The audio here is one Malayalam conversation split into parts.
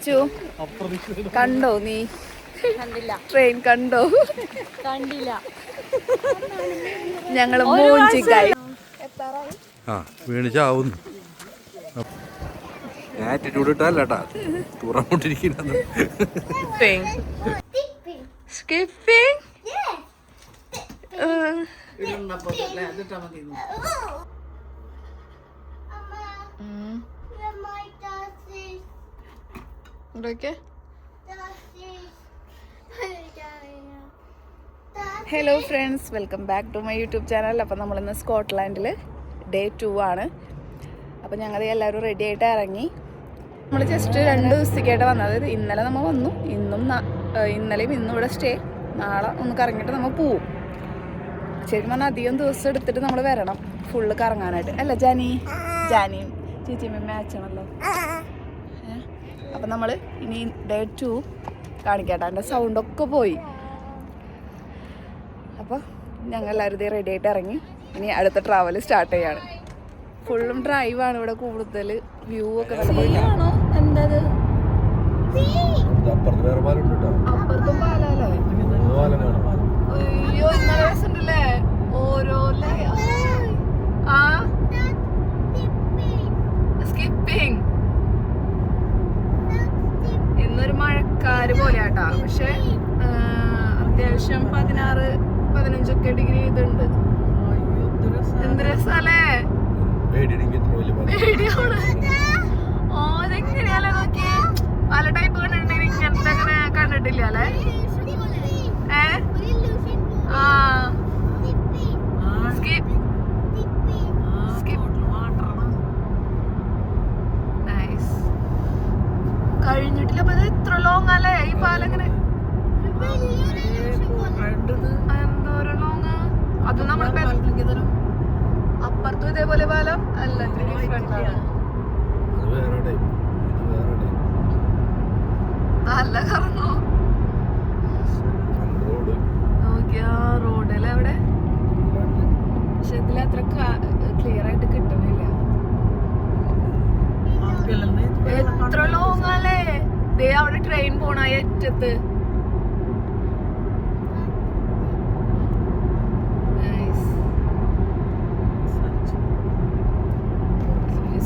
അച്ചു കണ്ടോ നീ? കണ്ടില്ല. ട്രെയിൻ കണ്ടോ? കണ്ടില്ല. ഞങ്ങള് മൂഞ്ചിക്കായി. വീണിച്ചാവുന്നു. ആറ്റിറ്റ്യൂഡ് ഇട്ടല്ലേട്ടാ തുറന്നോണ്ടിരിക്കുന്നത്. Skipping hello friends, welcome back to my YouTube channel. അപ്പം നമ്മളിന്ന് സ്കോട്ട്ലാൻഡിൽ ഡേ 2 ആണ്. അപ്പം ഞങ്ങൾ എല്ലാവരും റെഡി ആയിട്ട് ഇറങ്ങി. നമ്മൾ ജസ്റ്റ് 2 ദിവസത്തേക്കായിട്ട് വന്നത്. ഇന്നലെ നമ്മൾ വന്നു. ഇന്നലെയും ഇന്നും ഇവിടെ സ്റ്റേ. നാളെ ഒന്ന് കറങ്ങിയിട്ട് നമ്മൾ പോവും. ശരിക്കും പറഞ്ഞാൽ അധികം ദിവസം എടുത്തിട്ട് നമ്മൾ വരണം ഫുള്ള് കറങ്ങാനായിട്ട്. അല്ല ജാനിയും ചേച്ചിയമ്മ മാച്ചാണല്ലോ. അപ്പം നമ്മൾ ഇനി ഡേ 2 കാണിക്കാട്ടോ. എൻ്റെ സൗണ്ടൊക്കെ പോയി. അപ്പോൾ ഞങ്ങൾ എല്ലാവരും ഇതേ റെഡി ആയിട്ട് ഇറങ്ങി. ഇനി അടുത്ത ട്രാവൽ സ്റ്റാർട്ട് ചെയ്യാണ്. ഫുള്ളും ഡ്രൈവാണ് ഇവിടെ. കൂടുതൽ വ്യൂ ഒക്കെ ആണോ എന്തത്? അപ്പുറത്തും പാലല്ലേ? അയ്യോ ഇന്നലെ രസമുണ്ടല്ലേ ഓരോ സ്കിപ്പിംഗ്. ഇന്നൊരു മഴക്കാര് പോലെയാട്ടാ. പക്ഷെ അത്യാവശ്യം 16-15 ഡിഗ്രി ഇതുണ്ട്. എന്ത് രസല്ലേ? ഓ ഇതെങ്ങനെയല്ലേ നോക്കിയേ. പല ടൈപ്പ് കണ്ടിട്ടുണ്ടെങ്കിൽ ഇങ്ങനത്തെ അങ്ങനെ കണ്ടിട്ടില്ല അല്ലേ? കഴിഞ്ഞിട്ടില്ല. അപ്പൊ ഇത് ഇത്ര ലോങ് അല്ലേ ഈ പാലം? ഇങ്ങനെ എന്തോരം ലോങ്. അത് നമ്മളിപ്പോ അപ്പുറത്തും ഇതേപോലെ പാലം അല്ല, നല്ല കറങ്ങോ നോക്കിയാ റോഡിൽ അവിടെ. പക്ഷെ ഇതിലത്ര ക്ലിയർ ആയിട്ട് കിട്ടണില്ല. എത്ര ലോങ് അല്ലേ? ദേ അവിടെ ട്രെയിൻ പോണ ഏറ്റത്ത്.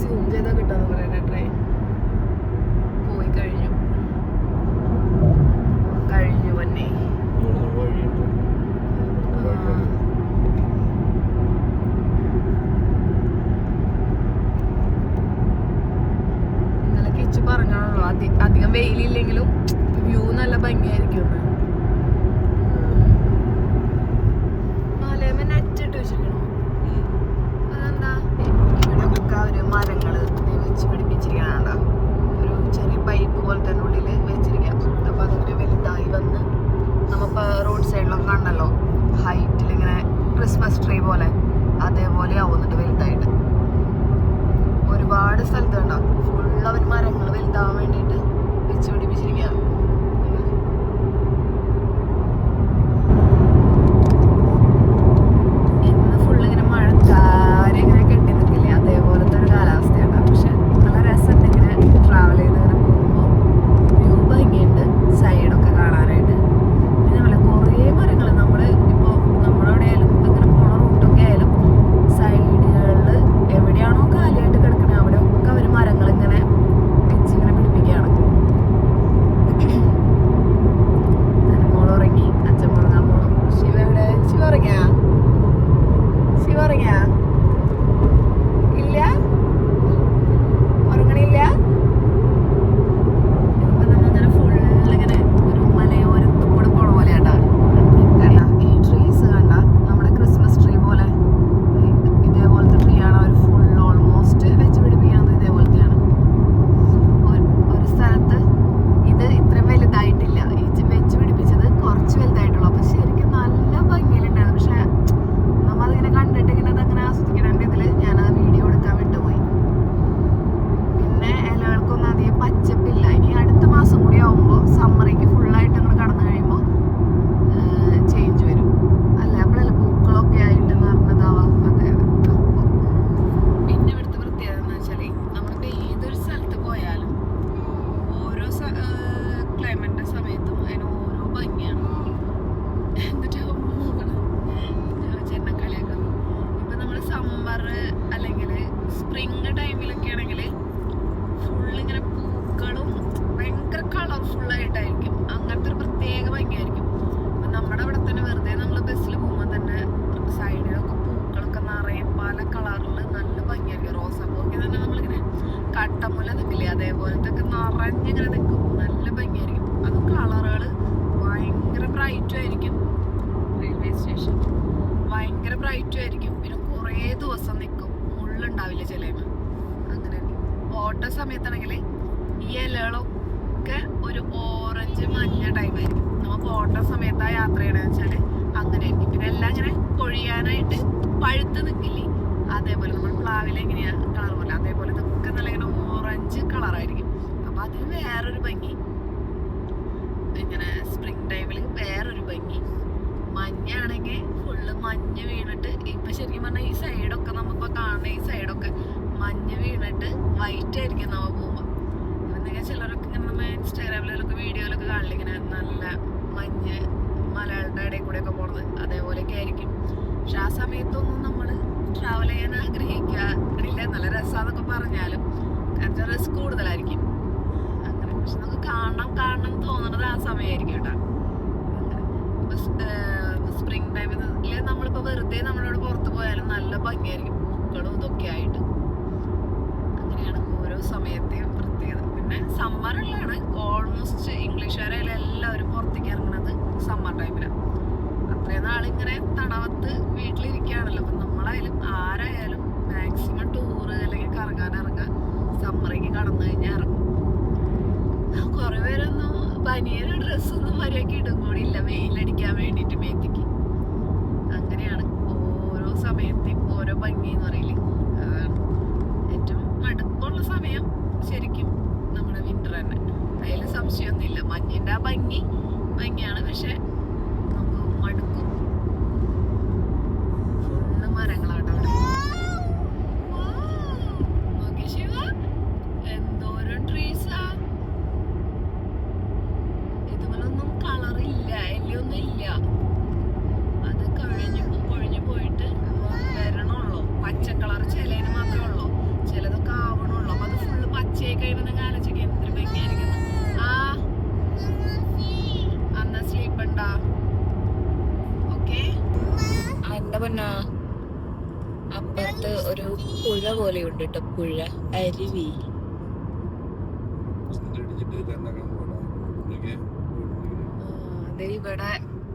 സൂം ചെയ്താ കിട്ടാന്ന് പറയുന്നത്. ട്രെയിൻ പോയി കഴിഞ്ഞു വന്നേ. ഇന്നലെ കിച്ചു പറഞ്ഞാണല്ലോ അധികം വെയിലില്ലെങ്കിലും വ്യൂ നല്ല ഭംഗിയായിരിക്കും. മലയമ്മ നെറ്റ് ഇട്ട് വെച്ചിരിക്കണോ? അതെന്താ? ഇവിടെ ഒരു മരങ്ങള് വെച്ച് പിടിപ്പിച്ചിരിക്കണ. ഒരു ചെറിയ പൈപ്പ് പോലെ തന്നെ ഉള്ളിൽ വെച്ചിരിക്കാം. അപ്പൊ അതിങ്ങനെ വലുതായി വന്ന് നമ്മപ്പോ റോഡ് സൈഡിലൊക്കെ കണ്ടല്ലോ ഹൈറ്റിൽ ഇങ്ങനെ ക്രിസ്മസ് ട്രീ പോലെ അതേപോലെ ആവുന്നുണ്ട് വലുതായിട്ട്. ഒരുപാട് സ്ഥലത്ത് കണ്ടോ ഫുള്ള് അവർ മരങ്ങൾ വലുതാവാൻ വേണ്ടിയിട്ട് വെച്ച് പിടിപ്പിച്ചിരിക്കുക. ഇന്ന് ഫുള്ള് ഇങ്ങനെ മഴക്കാര് ഇങ്ങനെ കെട്ടി നിൽക്കില്ലേ, അതേപോലത്തെ ഒരു കാലാവസ്ഥയാണ്. പക്ഷെ നല്ല രസമുണ്ട് ഇങ്ങനെ ട്രാവൽ ചെയ്ത് ഇങ്ങനെ പോകുമ്പോൾ. വ്യൂ ഭംഗിയുണ്ട് സൈഡൊക്കെ കാണാനായിട്ട്. പിന്നെ നമ്മളെ കുറേ മരങ്ങൾ നമ്മൾ ഇപ്പോൾ നമ്മളെവിടെ ആയാലും ഇങ്ങനെ പോണ റൂട്ടൊക്കെ ആയാലും സൈഡുകളിൽ എവിടെയാണോ കാലിയായിട്ട് കിടക്കണത് അവിടെയൊക്കെ അവർ മരങ്ങൾ ഇങ്ങനെ വെച്ചിങ്ങനെ പിടിപ്പിക്കുകയാണ്. ഇങ്ങനെ നിൽക്കും. നല്ല ഭംഗിയായിരിക്കും. അത് കളറുകള് ഭയങ്കര ബ്രൈറ്റും ആയിരിക്കും. റെയിൽവേ സ്റ്റേഷൻ ഭയങ്കര ബ്രൈറ്റും ആയിരിക്കും. പിന്നെ കുറേ ദിവസം നിൽക്കും. മുള്ളുണ്ടാവില്ല ചിലവ്. അങ്ങനെ ഓട്ട സമയത്താണെങ്കിൽ ഈ ഇലകളൊക്കെ ഒരു ഓറഞ്ച് മഞ്ഞ ടൈമായിരിക്കും. നമുക്ക് ഓട്ട സമയത്താ യാത്ര ചെയ്യണമെന്ന് വെച്ചാല് അങ്ങനെ ആയിരിക്കും. പിന്നെ എല്ലാം ഇങ്ങനെ കൊഴിയാനായിട്ട് പഴുത്ത് നിൽക്കില്ലേ, അതേപോലെ നമ്മൾ പ്ലാവില എങ്ങനെയാ കളർ പോലെ അതേപോലെ ഇതൊക്കെ നല്ല ഇങ്ങനെ ഓറഞ്ച് കളറായിരിക്കും. അപ്പൊ അതിന് വേറൊരു ഭംഗി. ഇങ്ങനെ സ്പ്രിംഗ് ടൈമിൽ വേറൊരു ഭംഗി. മഞ്ഞാണെങ്കിൽ ഫുള്ള് മഞ്ഞ് വീണിട്ട് ഇപ്പൊ ശരിക്കും പറഞ്ഞാൽ ഈ സൈഡൊക്കെ നമ്മളിപ്പോ കാണുന്ന ഈ സൈഡൊക്കെ മഞ്ഞ് വീണിട്ട് വൈറ്റ് ആയിരിക്കും നമ്മ പോകുമ്പോ. എന്തെങ്കിലും ചിലരൊക്കെ ഇങ്ങനെ നമ്മ ഇൻസ്റ്റാഗ്രാമിലൊക്കെ വീഡിയോയിലൊക്കെ കാണില്ല ഇങ്ങനെ നല്ല മഞ്ഞ് മലകളുടെ ഇടയിൽ കൂടെ ഒക്കെ പോണത്, അതേപോലെയൊക്കെ ആയിരിക്കും. പക്ഷെ ആ സമയത്തൊന്നും നമ്മൾ ട്രാവൽ ചെയ്യാൻ ആഗ്രഹിക്കാറില്ല. നല്ല രസാന്നൊക്കെ പറഞ്ഞാലും കുറച്ച് റിസ്ക് കൂടുതലായിരിക്കും അങ്ങനെ. പക്ഷെ നമുക്ക് കാണണം തോന്നുന്നത് ആ സമയമായിരിക്കും കേട്ടോ. സ്പ്രിംഗ് ടൈമിൽ നമ്മളിപ്പോ വെറുതെ നമ്മളിവിടെ പുറത്ത് പോയാലും നല്ല ഭംഗിയായിരിക്കും, പൂക്കളും ഇതൊക്കെ ആയിട്ട്. അങ്ങനെയാണ് ഓരോ സമയത്തെയും പ്രത്യേകത. പിന്നെ സമ്മറിലാണ് ഓൾമോസ്റ്റ് ഇംഗ്ലീഷുകാരായാലും എല്ലാവരും പുറത്തേക്ക് ഇറങ്ങുന്നത് സമ്മർ ടൈമിലാണ്. അത്രയും നാളിങ്ങനെ തണവത്ത് വീട്ടിലിരിക്കുകയാണല്ലോ. അപ്പം നമ്മളായാലും ആരായാലും മാക്സിമം ടൂറ് അല്ലെങ്കിൽ കറങ്ങാൻ ഇറങ്ങാൻ സമ്മറേക്ക് കടന്നു കഴിഞ്ഞാൽ ഇറങ്ങും. കുറെ പേരൊന്നും ബനിയനും ഡ്രസ്സൊന്നും മര്യാദയ്ക്ക് ഇടും കൂടിയില്ല, വെയിലടിക്കാൻ വേണ്ടിയിട്ട് മേത്തിക്ക്. അങ്ങനെയാണ് ഓരോ സമയത്തെയും ഓരോ ഭംഗി എന്ന് പറയില്ലേ. അതാണ് ഏറ്റവും മടുപ്പുള്ള സമയം ശരിക്കും നമ്മുടെ വിന്റർ തന്നെ. അതിൽ സംശയമൊന്നുമില്ല. മഞ്ഞിന്റെ ആ ഭംഗിയാണ്, പക്ഷെ നമുക്ക് മടുക്കും. ഫുള്ള് മരങ്ങളാണ് അവിടെ. നോക്കി ശിവ, എന്തോരം ട്രീസാ. ഇതുപോലൊന്നും കളറില്ല, എല്ലൊന്നും ഇല്ല. അത് കൊഴിഞ്ഞു പോയിട്ട് വരണുള്ളൂ. പച്ച കളർ ചിലതിന് മാത്രമേ ഉള്ളൂ, ചിലതൊക്കെ ആവണുള്ളൂ. അപ്പൊ അത് ഫുള്ള് പച്ചയായി കഴിയുമ്പോൾ ആലോചിക്കുക എന്തൊരു ഭംഗിയായിരിക്കുന്നു. ആ അന്ന സ്ലീപ്പ് ഉണ്ടാ. ഓക്കെ, എന്റെ പൊന്നാ അപ്പുറത്ത് ഒരു പുഴ പോലെയുണ്ട് കേട്ടോ. പുഴ, അരുവി. ഇവിടെ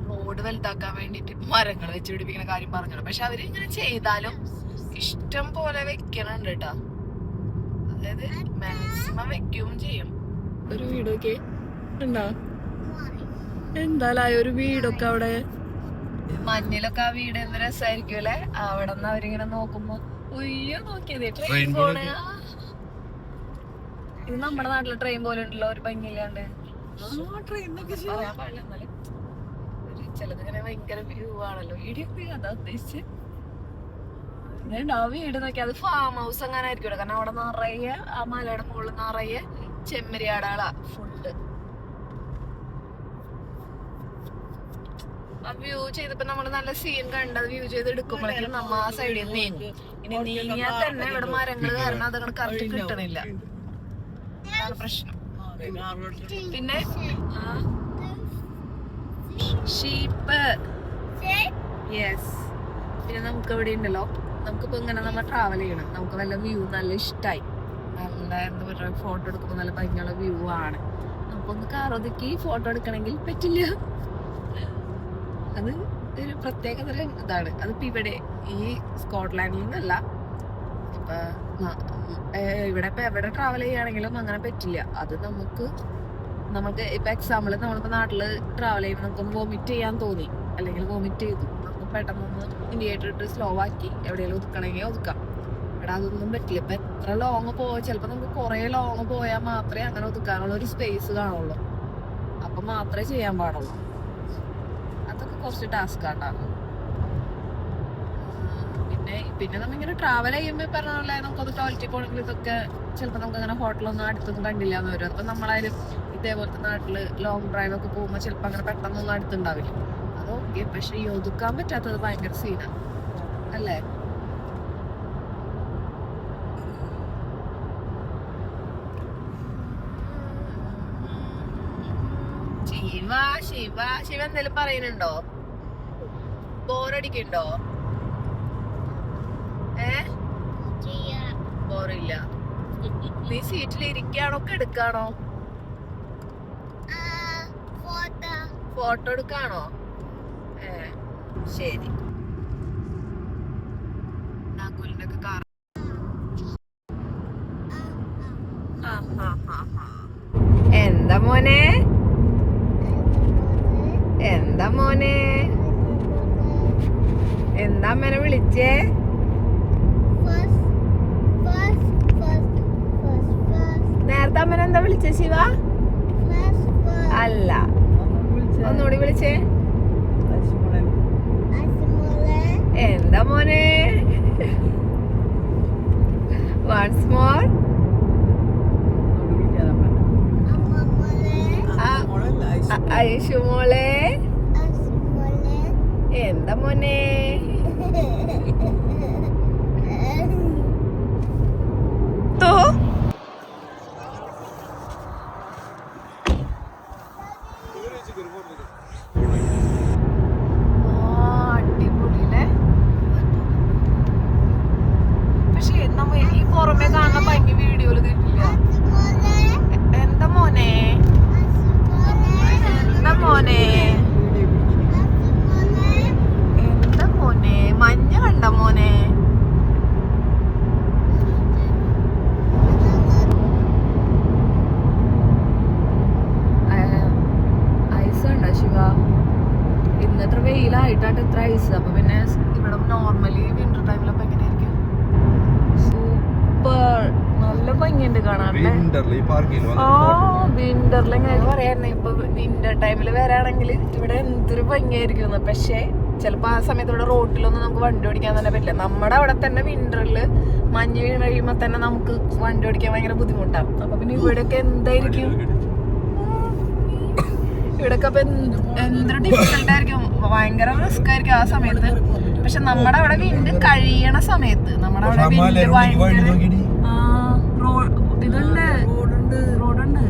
റോഡ് വലുതാക്കാൻ വേണ്ടിട്ട് മരങ്ങൾ വെച്ച് പിടിപ്പിക്കുന്ന കാര്യം പറഞ്ഞോളൂ. പക്ഷെ അവര് ഇങ്ങനെ ചെയ്താലും ഇഷ്ടം പോലെ വെക്കണുണ്ട് കേട്ടോ. അതായത് മാക്സിമം വെക്കുകയും ചെയ്യും. ഒരു വീടൊക്കെ ഉണ്ടോ? എന്തായാലും ഒരു വീടൊക്കെ അവിടെ മഞ്ഞിലൊക്കെ ആ വീട് എന്ത് രസമായിരിക്കും അല്ലെ. അവിടെ നിന്ന് അവരിങ്ങനെ നോക്കുമ്പോ ഒയ്യോ നോക്കിയത് ട്രെയിൻ പോണേ. ഇത് നമ്മുടെ നാട്ടിലെ ട്രെയിൻ പോലെ ഉണ്ടല്ലോ, ഒരു ഭംഗിയില്ലാണ്ട്. പറയാൻ പാടില്ല, എന്നാലും ചിലതിങ്ങനെ ഭയങ്കര വ്യൂ ആണല്ലോ. വീഡിയോ അതാ ഉദ്ദേശിച്ച്. ആ വീട് നോക്കി അത് ഫാം ഹൗസ് അങ്ങനെ ആയിരിക്കും. കാരണം അവിടെ നിറയെ ആ മലയുടെ മുകളിൽ നിറയെ ചെമ്മരിയാടാളാ ഫുള്ള്. ആ വ്യൂ ചെയ്തപ്പോ നമ്മള് നല്ല സീൻ കണ്ടത് വ്യൂ ചെയ്ത് എടുക്കുമ്പോഴേക്കും നമ്മ ആ സൈഡിൽ നീങ്ങും. ഇനി നീങ്ങിയാൽ തന്നെ ഇവിടെ മരങ്ങൾ കാരണം അതങ്ങനെ കറക്റ്റ് കിട്ടണില്ല. അതാണ് പ്രശ്നം. പിന്നെ ഷീപ്പ്, യെസ്. പിന്നെ നമുക്ക് ഇവിടെ ഉണ്ടല്ലോ, നമുക്കിപ്പോ ഇങ്ങനെ നമ്മൾ ട്രാവൽ ചെയ്യണം, നമുക്ക് വല്ല വ്യൂ നല്ല ഇഷ്ടമായി, നല്ല എന്താ പറയുക ഫോട്ടോ എടുക്കുമ്പോൾ നല്ല ഭംഗിയുള്ള വ്യൂ ആണ്. നമുക്കൊന്ന് കാർ ഒതുക്കി ഫോട്ടോ എടുക്കണമെങ്കിൽ പറ്റില്ല. അത് ഒരു പ്രത്യേക തരം ഇതാണ്. അതിപ്പോ ഇവിടെ ഈ സ്കോട്ട്ലാൻഡിൽ നിന്നല്ല, ഇപ്പൊ ഇവിടെ ഇപ്പൊ എവിടെ ട്രാവൽ ചെയ്യുകയാണെങ്കിലും അങ്ങനെ പറ്റില്ല. അത് നമുക്ക് ഇപ്പൊ എക്സാമ്പിൾ നമ്മളിപ്പോ നാട്ടില് ട്രാവൽ ചെയ്യുമ്പോൾ നമുക്കൊന്ന് വോമിറ്റ് ചെയ്യാൻ തോന്നി, അല്ലെങ്കിൽ വോമിറ്റ് ചെയ്തു, നമുക്ക് പെട്ടെന്നൊന്ന് ഇൻഡിക്കേറ്റർ ഇട്ട് സ്ലോ ആക്കി എവിടെയെങ്കിലും ഒതുക്കണമെങ്കിൽ ഒതുക്കാം. ഇവിടെ അതൊന്നും പറ്റില്ല. ഇപ്പൊ എത്ര ലോങ് പോയാൽ ചിലപ്പോൾ നമുക്ക് കുറെ ലോങ് പോയാൽ മാത്രമേ അങ്ങനെ ഒതുക്കാനുള്ള ഒരു സ്പേസ് കാണുള്ളൂ. അപ്പൊ മാത്രമേ ചെയ്യാൻ പാടുള്ളൂ. അതൊക്കെ കുറച്ച് ടാസ്ക് ആണ്ടാകും. പിന്നെ നമ്മിങ്ങനെ ട്രാവൽ ചെയ്യുമ്പോൾ പറഞ്ഞ പോലെ നമുക്കത് ടോയ്ലറ്റിൽ പോകണമെങ്കിൽ ഇതൊക്കെ ചിലപ്പോൾ നമുക്ക് അങ്ങനെ ഹോട്ടലൊന്നും അടുത്തൊന്നും കണ്ടില്ല എന്ന് വരും. അപ്പൊ നമ്മളായാലും ഇതേപോലത്തെ നാട്ടില് ലോങ് ഡ്രൈവ് ഒക്കെ പോകുമ്പോൾ ചിലപ്പോൾ അങ്ങനെ പെട്ടെന്നൊന്നും അടുത്തുണ്ടാവില്ല. അത് ഓക്കെ. പക്ഷെ ഈ ഒതുക്കാൻ പറ്റാത്തത് ഭയങ്കര സീനാണ് അല്ലേ. ശിവ എന്തേലും പറയുന്നുണ്ടോ? ബോറടിക്കുണ്ടോ? ബോറില്ല. നീ സീറ്റിൽ ഇരിക്കാണോ എടുക്കാണോ? ഫോട്ടോ എടുക്കാണോ? ശരി. നാക്കൂലിന്റെ ഒക്കെ കാർ. എന്താ മോനെ? എന്താ മോനെ? എന്താ അമ്മനെ വിളിച്ചേ? നേരത്തെ അമ്മനെ എന്താ വിളിച്ചേ ശിവ? അല്ല, ഒന്നുകൂടി വിളിച്ചേ. എന്താ മോനെ? Once more. ഐഷു മോളെ. എന്താ മോനെ? തോ അടിപൊളിയില്ലേ? പക്ഷെ നമ്മ ഈ പുറമെ കാണുന്ന ഭംഗി വീഡിയോയില് കിട്ടില്ല. എന്താ മോനെ? എന്താ മോനെ? എന്താ മോനെ? മഞ്ഞ കണ്ട മോനെ? ഐസ് കണ്ട ശിവ? ഇന്നത്ര വെയിലായിട്ടാണ് ഇത്ര ഐസ്. അപ്പൊ പിന്നെ ഇവിടെ നോർമലി വിന്റർ ടൈമിലപ്പോ എങ്ങനെയായിരിക്കും? സൂപ്പർ, നല്ല ഭംഗിയുണ്ട് കാണാനല്ലേ? വിന്ററിൽ എങ്ങനെ പറയായിരുന്നു. ഇപ്പൊ വിന്റർ ടൈമിൽ വരാണെങ്കിൽ ഇവിടെ എന്തൊരു ഭംഗിയായിരിക്കും. പക്ഷെ ചിലപ്പോ ആ സമയത്ത് ഇവിടെ റോട്ടിലൊന്നും നമുക്ക് വണ്ടി ഓടിക്കാൻ തന്നെ പറ്റില്ല. നമ്മുടെ അവിടെ തന്നെ വിന്ററിൽ മഞ്ഞ് വീണ് കഴിയുമ്പോ തന്നെ നമുക്ക് വണ്ടി ഓടിക്കാൻ ഭയങ്കര ബുദ്ധിമുട്ടാണ്. അപ്പൊ പിന്നെ ഇവിടെയൊക്കെ എന്തായിരിക്കും? ഇവിടെയൊക്കെ അപ്പൊ എന്തൊരു ഡിഫിക്കൽട്ട് ആയിരിക്കും, ഭയങ്കര റിസ്ക് ആയിരിക്കും ആ സമയത്ത്. പക്ഷെ നമ്മുടെ അവിടെ വിൻഡ് കഴിയണ സമയത്ത് നമ്മുടെ അവിടെ വിൻഡ് ഭയങ്കര ഇതുണ്ട്, റോഡുണ്ട്.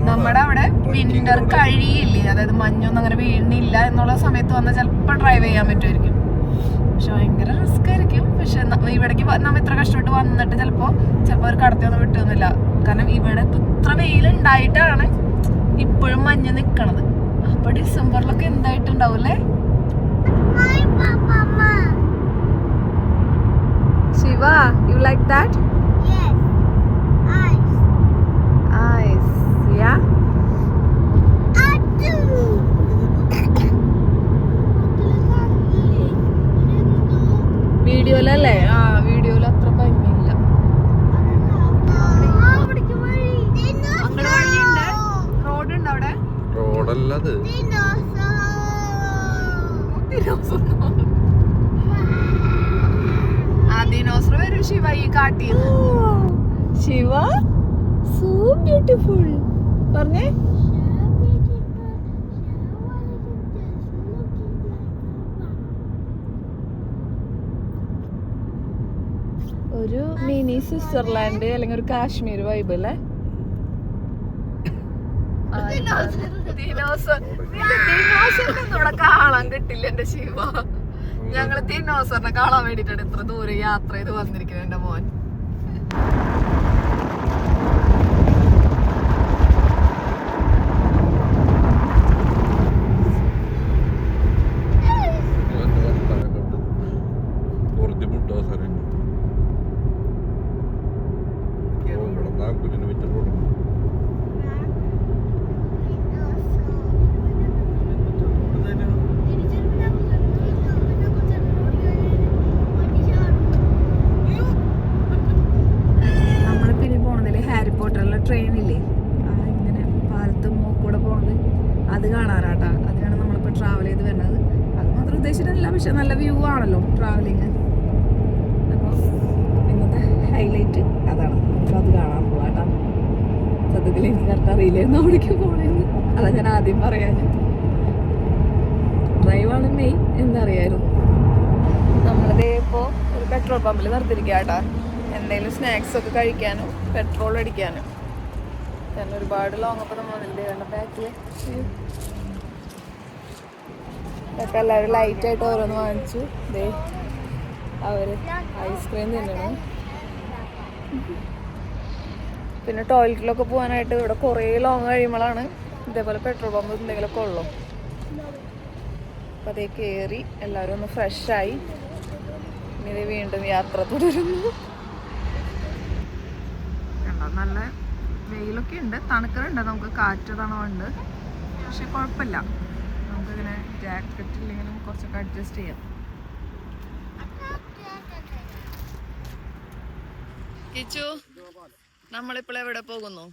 നമ്മുടെ അവിടെ വിന്റർ കഴിയില്ലേ, അതായത് മഞ്ഞൊന്നും അങ്ങനെ വീണില്ല എന്നുള്ള സമയത്ത് വന്നാൽ ചിലപ്പോൾ ഡ്രൈവ് ചെയ്യാൻ പറ്റുമായിരിക്കും. പക്ഷെ ഭയങ്കര റിസ്ക് ആയിരിക്കും. പക്ഷെ ഇവിടേക്ക് നമ്മ ഇത്ര കഷ്ടപ്പെട്ട് വന്നിട്ട് ചിലപ്പോൾ ഒരു കടത്തിയൊന്നും വിട്ടുന്നില്ല. കാരണം ഇവിടെ ഇത്ര വെയിലുണ്ടായിട്ടാണ് ഇപ്പോഴും മഞ്ഞ് നിക്കണത്. അപ്പൊ ഡിസംബറിലൊക്കെ എന്തായിട്ടുണ്ടാവൂലേ? Shiva, you like that? Ice, yeah? വീഡിയോയിലല്ലേ? വീഡിയോയിൽ അത്ര ഭംഗിയില്ല. അങ്ങനെ വഴിയുണ്ട്, റോഡുണ്ട് അവിടെ. റോഡല്ലത്, ദിനോസർ വരും ശിവ ഈ കാട്ടിൽ. ശിവ സോ ബ്യൂട്ടിഫുൾ പറഞ്ഞേ. ഒരു മിനി സ്വിറ്റ്സർലാൻഡ് അല്ലെങ്കിൽ ഒരു കാശ്മീർ വൈബ് അല്ലേ? ഇവിടെ കാണാൻ കിട്ടില്ല എന്റെ ശിവ. ഞങ്ങള് ദിനോസറിനെ കാണാൻ വേണ്ടിട്ടാണ് ഇത്ര ദൂരം യാത്ര ചെയ്ത് വന്നിരിക്കുന്നത് എന്റെ മോൻ. ട്രെയിനില്ലേ, ഇങ്ങനെ പാലത്ത് മൂക്കൂടെ പോണത്, അത് കാണാനാട്ടാ. അതിനാണ് നമ്മളിപ്പോൾ ട്രാവൽ ചെയ്ത് വരുന്നത്. അത് മാത്രം ഉദ്ദേശിച്ചിട്ടില്ല, പക്ഷെ നല്ല വ്യൂ ആണല്ലോ ട്രാവലിങ്. അപ്പോൾ ഇന്നത്തെ ഹൈലൈറ്റ് അതാണ്. അത് കാണാൻ പോവാട്ടാ. സത്യത്തിൽ എനിക്ക് കറക്റ്റ് അറിയില്ലായിരുന്നു അവിടേക്ക് പോകണമെന്ന്. അതാ ഞാൻ ആദ്യം പറയാൻ. ഡ്രൈവാണ് മെയിൻ എന്നറിയായിരുന്നു. നമ്മളിതേ ഇപ്പോൾ ഒരു പെട്രോൾ പമ്പിൽ നിർത്തിയിരിക്കുക കേട്ടാ. എന്തെങ്കിലും സ്നാക്സ് ഒക്കെ കഴിക്കാനും പെട്രോൾ അടിക്കാനും. കാരണം ഒരുപാട് ലോങ് അപ്പം നമ്മൾ വന്നിട്ടുണ്ട്. ബാക്കിൽ ഇതൊക്കെ എല്ലാവരും ലൈറ്റായിട്ട് ഓരോന്ന് വാങ്ങിച്ചു. ദേ അവർ ഐസ്ക്രീം തിന്നണം. പിന്നെ ടോയ്ലറ്റിലൊക്കെ പോകാനായിട്ട് ഇവിടെ കുറേ ലോങ് കഴിയുമ്പോഴാണ് ഇതേപോലെ പെട്രോൾ പമ്പ് എന്തെങ്കിലുമൊക്കെ ഉള്ളൂ. അപ്പം അതേ കയറി എല്ലാവരും ഒന്ന് ഫ്രഷായി ഇനി വീണ്ടും യാത്ര തുടരുന്നു. കണ്ടോ നല്ല വെയിലൊക്കെ ഉണ്ട്, തണുക്കലുണ്ട്, നമുക്ക് കാറ്റ് തണവുണ്ട്. പക്ഷെ കുഴപ്പമില്ല, നമുക്കിങ്ങനെ ജാക്കറ്റ് ഇല്ലെങ്കിലും കുറച്ചൊക്കെ അഡ്ജസ്റ്റ് ചെയ്യാം. കിച്ചു, നമ്മളിപ്പോൾ എവിടെ പോകുന്നു?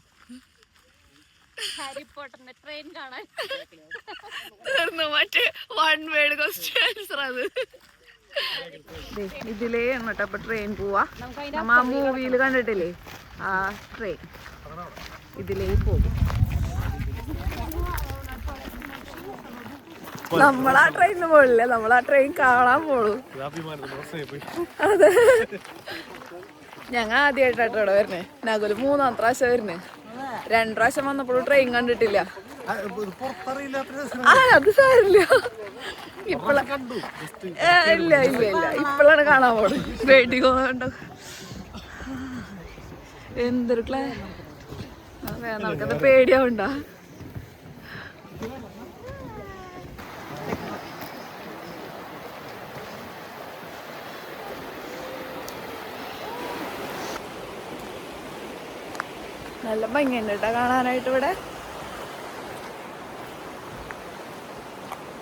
ഹാരിപ്പോട്ടറിന്റെ ട്രെയിൻ കാണാൻ. തീർന്നു, മറ്റേ വൺ വേർഡ് ക്വസ്റ്റ്യൻ ആൻസർ അത്. ഇതിലേ എന്നിട്ട് അപ്പൊ ട്രെയിൻ പോവാ. നമ്മ ആ മൂവിയിൽ കണ്ടിട്ടില്ലേ ആ ട്രെയിൻ, ഇതിലേ പോകും. നമ്മളാ ട്രെയിനിന് പോകില്ല, നമ്മളാ ട്രെയിൻ കാണാൻ പോളൂ. അതെ, ഞങ്ങ ആദ്യമായിട്ടാട്ടോ ഇവിടെ വരുന്നേ. നകുല് 3-ാം പ്രാവശ്യം വരുന്നേ. 2 പ്രാവശ്യം വന്നപ്പോഴും ട്രെയിൻ കണ്ടിട്ടില്ല. അത് സാരില്ല, ഇല്ല ഇല്ല ഇല്ല, ഇപ്പോഴാണ് കാണാൻ പോണത്. വെയിറ്റ് കൊണ്ടോ എന്തൊരു നമുക്കത് പേടിയാവണ്ട. നല്ല ഭംഗിയുണ്ട് കേട്ടോ കാണാനായിട്ട്.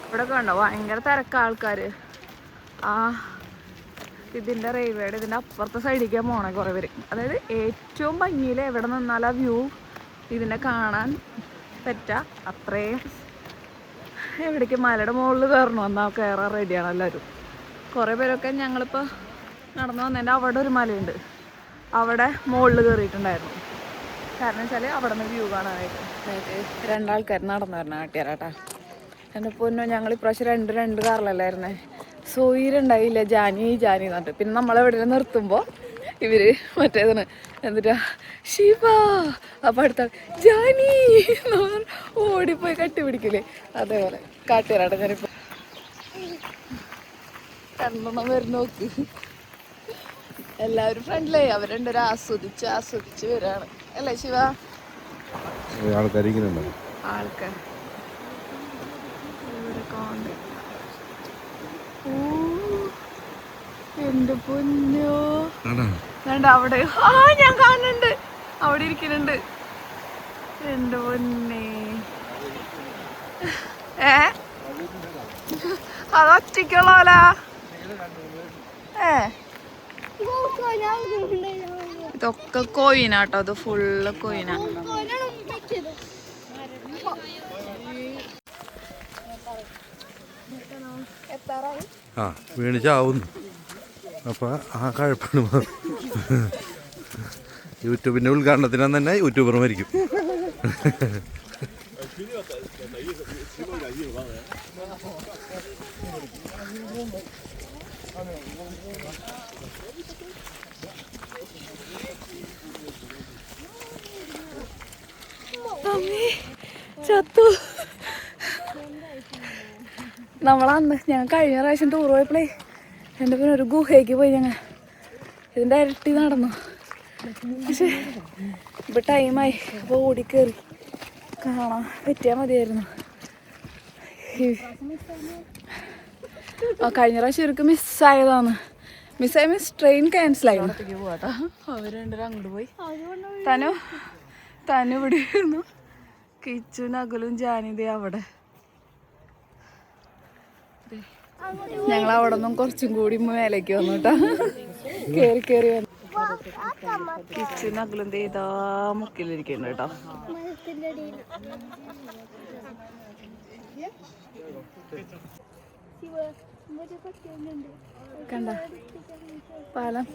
ഇവിടെ കണ്ടോ ഭയങ്കര തിരക്ക ആൾക്കാര്. ആ ഇതിന്റെ റെയിൽവേയുടെ ഇതിന്റെ അപ്പുറത്തെ സൈഡിലേക്ക് പോണേ കുറെ പേര്. അതായത് ഏറ്റവും ഭംഗിയിൽ എവിടെ നിന്നാൽ ആ വ്യൂ ഇതിനെ കാണാൻ പറ്റാ അത്രയും. എവിടേക്ക് മലയുടെ മുകളിൽ കയറണോ എന്നാൽ കയറാൻ റെഡിയാണ് എല്ലാവരും. കുറേ പേരൊക്കെ ഞങ്ങളിപ്പോൾ നടന്നു വന്നതിൻ്റെ അവിടെ ഒരു മലയുണ്ട്, അവിടെ മുകളിൽ കയറിയിട്ടുണ്ടായിരുന്നു. കാരണം വെച്ചാൽ അവിടെ നിന്ന് വ്യൂ കാണാനായിട്ട്. അതായത് 2 ആൾക്കാർ നടന്നു വരണം നാട്ടുകാരാട്ടാ. എൻ്റെ പൊന്നോ, ഞങ്ങൾ ഇപ്രാവശ്യം രണ്ട് കാറിലല്ലായിരുന്നേ. സോയിരുണ്ടായില്ല ജാനി എന്നിട്ട്. പിന്നെ നമ്മളെവിടെ നിർത്തുമ്പോൾ ഇവര് മറ്റേതാണ് എന്നിട്ടാ ശിവ, അപ്പം അടുത്ത ജാനി ഓടിപ്പോയി കട്ടിപ്പിടിക്കില്ലേ, അതേപോലെ കാട്ടുകാരാട്ടെ. ഞാനിപ്പോൾ 2 വരുന്ന നോക്ക്. എല്ലാവരും ഫ്രണ്ടിലേ അവർ 2 ആസ്വദിച്ച് വരാണ് അല്ലേ ശിവ? ആൾക്കാർ എന്റെ പൊന്നോ, വേണ്ട അവിടെ ഞാൻ കാണുന്നുണ്ട്, അവിടെ ഇരിക്കുന്നുണ്ട്. എന്റെ പൊന്നേ, അത് ഒറ്റയ്ക്കുള്ളോലാ. ഇതൊക്കെ കോയിനാട്ടോ, അത് ഫുള്ള് കോയിനാ. ആ വീണിച്ചാവുന്നു. അപ്പൊ ആ കഴപ്പാണ്. യൂട്യൂബിന്റെ ഉദ്ഘാടനത്തിനാണ് തന്നെ യൂട്യൂബർ മരിക്കും. ചത്തു. നമ്മളന്ന് ഞങ്ങൾ കഴിഞ്ഞ പ്രാവശ്യം ടൂർ പോയപ്പോഴേ എൻ്റെ പിന്നെ ഒരു ഗുഹയ്ക്ക് പോയി. ഞങ്ങൾ ഇതിൻ്റെ ഇരട്ടി നടന്നു. പക്ഷെ ഇപ്പം ടൈമായി, അപ്പോൾ ഓടിക്കേറി കാണാൻ പറ്റിയാൽ മതിയായിരുന്നു. ആ കഴിഞ്ഞ പ്രാവശ്യം ഇവർക്ക് മിസ്സായതാണ്. മിസ്സായ മീൻസ് ട്രെയിൻ ക്യാൻസലായി. ഒറ്റയ്ക്ക് പോവാട്ടോ. അവർ 2 അങ്ങോട്ട് പോയി. തനു ഇവിടെ ഇരുന്നു. കിച്ചു നകുലും ജാനിതേ അവിടെ. ഞങ്ങൾ അവിടെ നിന്നും കുറച്ചും കൂടി മേലേക്ക് വന്നു കേട്ടോ. കേറി വന്നു. കിച്ചു നകുലും ഇതാ മുക്കിലിരിക്കുന്നു കേട്ടോ. കണ്ട പാലം.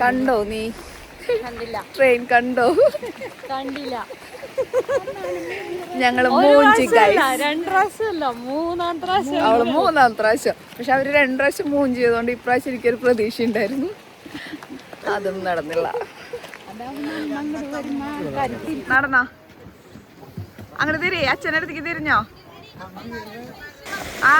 കണ്ടോ നീ ട്രെയിൻ? കണ്ടോ? കണ്ടില്ല. ഞങ്ങള് മൂഞ്ചി ഗൈസ്. 2 പ്രാവശ്യമല്ല 3-ാം പ്രാവശ്യം. അവള് 3-ാം പ്രാവശ്യം. പക്ഷെ അവര് 2 പ്രാവശ്യം മൂഞ്ചി ചെയ്തോണ്ട് ഇപ്രാവശ്യം എനിക്കൊരു പ്രതീക്ഷ ഉണ്ടായിരുന്നു. അതൊന്നും നടന്നില്ല. നടന്നോ? അങ്ങനെ തിരി, അച്ഛൻ്റെ അടുത്തേക്ക് തിരിഞ്ഞോ? ആ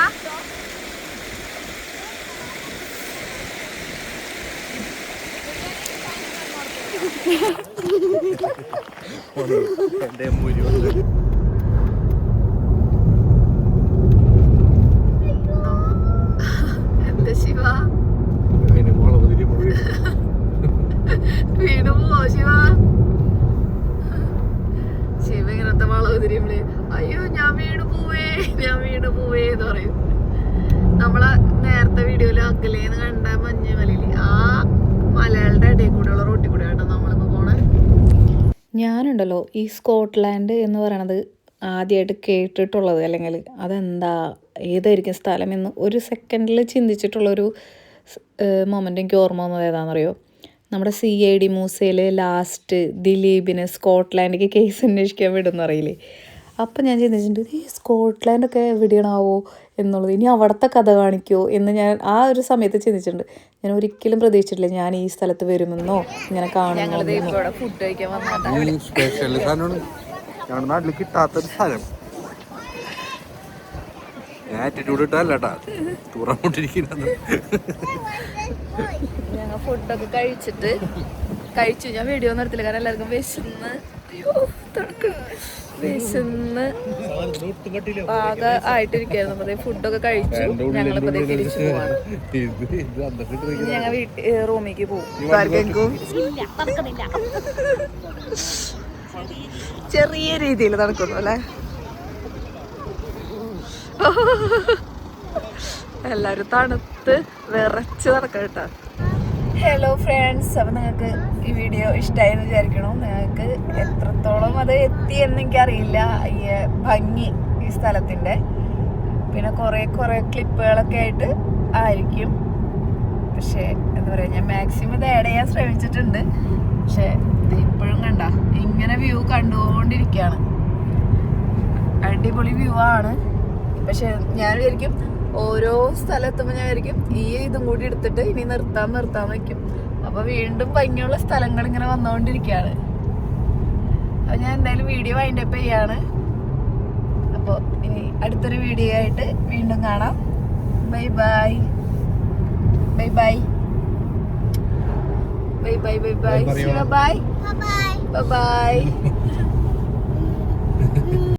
എൻ്റെ മുരി വന്ന് എന്താ ശിവ അതിന് മുളകുതിരി മുഴുവൻ വീണ് പോവോ ശിവ? ശിവ ഇങ്ങനത്തെ വളവുതിരിയുമ്പളേ അയ്യോ ഞാൻ വീണ് പോവേ എന്ന് പറയും. നമ്മളെ നേരത്തെ വീഡിയോയില് അകലേന്ന് കണ്ട മഞ്ഞുമലയില് ആ മലകളുടെ ഇടയിൽ കൂടെയുള്ള റോട്ടിൽ കൂടെ കേട്ടോ നമ്മളിപ്പോ പോണേ. ഞാനുണ്ടല്ലോ ഈ സ്കോട്ട്ലാൻഡ് എന്ന് പറയണത് ആദ്യമായിട്ട് കേട്ടിട്ടുള്ളത്, അല്ലെങ്കിൽ അതെന്താ ഏതായിരിക്കും സ്ഥലം എന്ന് ഒരു സെക്കൻഡിൽ ചിന്തിച്ചിട്ടുള്ളൊരു മൊമെൻ്റ് എനിക്ക് ഓർമ്മ വന്നത് ഏതാണെന്നറിയോ? നമ്മുടെ CID മൂസയിൽ ലാസ്റ്റ് ദിലീപിനെ സ്കോട്ട്ലാൻഡിലേക്ക് കേസ് അന്വേഷിക്കാൻ വിടുമെന്ന് അറിയില്ലേ? അപ്പം ഞാൻ ചിന്തിച്ചിട്ടുണ്ട് ഈ സ്കോട്ട്ലാൻഡൊക്കെ എവിടെയാണാവോ എന്നുള്ളത്, ഇനി അവിടുത്തെ കഥ കാണിക്കുമോ എന്ന് ഞാൻ ആ ഒരു സമയത്ത് ചിന്തിച്ചിട്ടുണ്ട്. ഞാൻ ഒരിക്കലും പ്രതീക്ഷിച്ചിട്ടില്ല ഞാൻ ഈ സ്ഥലത്ത് വരുമെന്നോ ഇങ്ങനെ കാണുമെന്നോ. ഫുഡ് കഴിക്കാൻ വന്നിട്ട് സ്പെഷ്യൽ സാധനമാണ് ഞങ്ങളുടെ നാട്ടിൽ കിട്ടാത്തൊരു സ്ഥലം. ആറ്റിറ്റ്യൂഡ് ഇട്ടല്ലേട്ടാ തുറന്നിട്ടിരിക്കുന്നത്. ഞങ്ങൾ ഫുഡൊക്കെ കഴിച്ചു. ഞാൻ വീഡിയോ ഒന്നും എടുത്തില്ല കാരണം എല്ലാവർക്കും വിശന്ന് പാക ആയിട്ടിരിക്കായിരുന്നു. അപ്പൊ ഫുഡൊക്കെ കഴിച്ചു. ഞങ്ങളിപ്പോ തിരിച്ചു പോവാണ്. ഞങ്ങൾ റൂമിലേക്ക് പോകും. ചെറിയ രീതിയിൽ നടക്കുന്നു അല്ലേ? എല്ലാരും തണുത്ത് വിറച്ച് നടക്കാം കേട്ടോ. ഹലോ ഫ്രണ്ട്സ്, അപ്പം നിങ്ങൾക്ക് ഈ വീഡിയോ ഇഷ്ടമായെന്ന് വിചാരിക്കണം. നിങ്ങൾക്ക് എത്രത്തോളം അത് എത്തി എന്ന് എനിക്കറിയില്ല, ഈ ഭംഗി ഈ സ്ഥലത്തിൻ്റെ. പിന്നെ കുറേ ക്ലിപ്പുകളൊക്കെ ആയിട്ട് ആയിരിക്കും. പക്ഷേ എന്താ പറയുക, ഞാൻ മാക്സിമം ഇത് ആഡ് ചെയ്യാൻ ശ്രമിച്ചിട്ടുണ്ട്. പക്ഷേ ഇത് ഇപ്പോഴും കണ്ട ഇങ്ങനെ വ്യൂ കണ്ടുകൊണ്ടിരിക്കുകയാണ്. അടിപൊളി വ്യൂ ആണ്. പക്ഷെ ഞാൻ വിചാരിക്കും ഓരോ സ്ഥലത്തുമ്പോൾ ഞാൻ വിചാരിക്കും ഈ ഇതും കൂടി എടുത്തിട്ട് ഇനി നിർത്താൻ വയ്ക്കും. അപ്പോൾ വീണ്ടും ഭംഗിയുള്ള സ്ഥലങ്ങൾ ഇങ്ങനെ വന്നുകൊണ്ടിരിക്കുകയാണ്. അപ്പോൾ ഞാൻ എന്തായാലും വീഡിയോ വൈൻഡപ്പ് ചെയ്യാണ്. അപ്പോൾ ഇനി അടുത്തൊരു വീഡിയോ ആയിട്ട് വീണ്ടും കാണാം. Bye bye bye bye bye bye bye bye bye bye bye.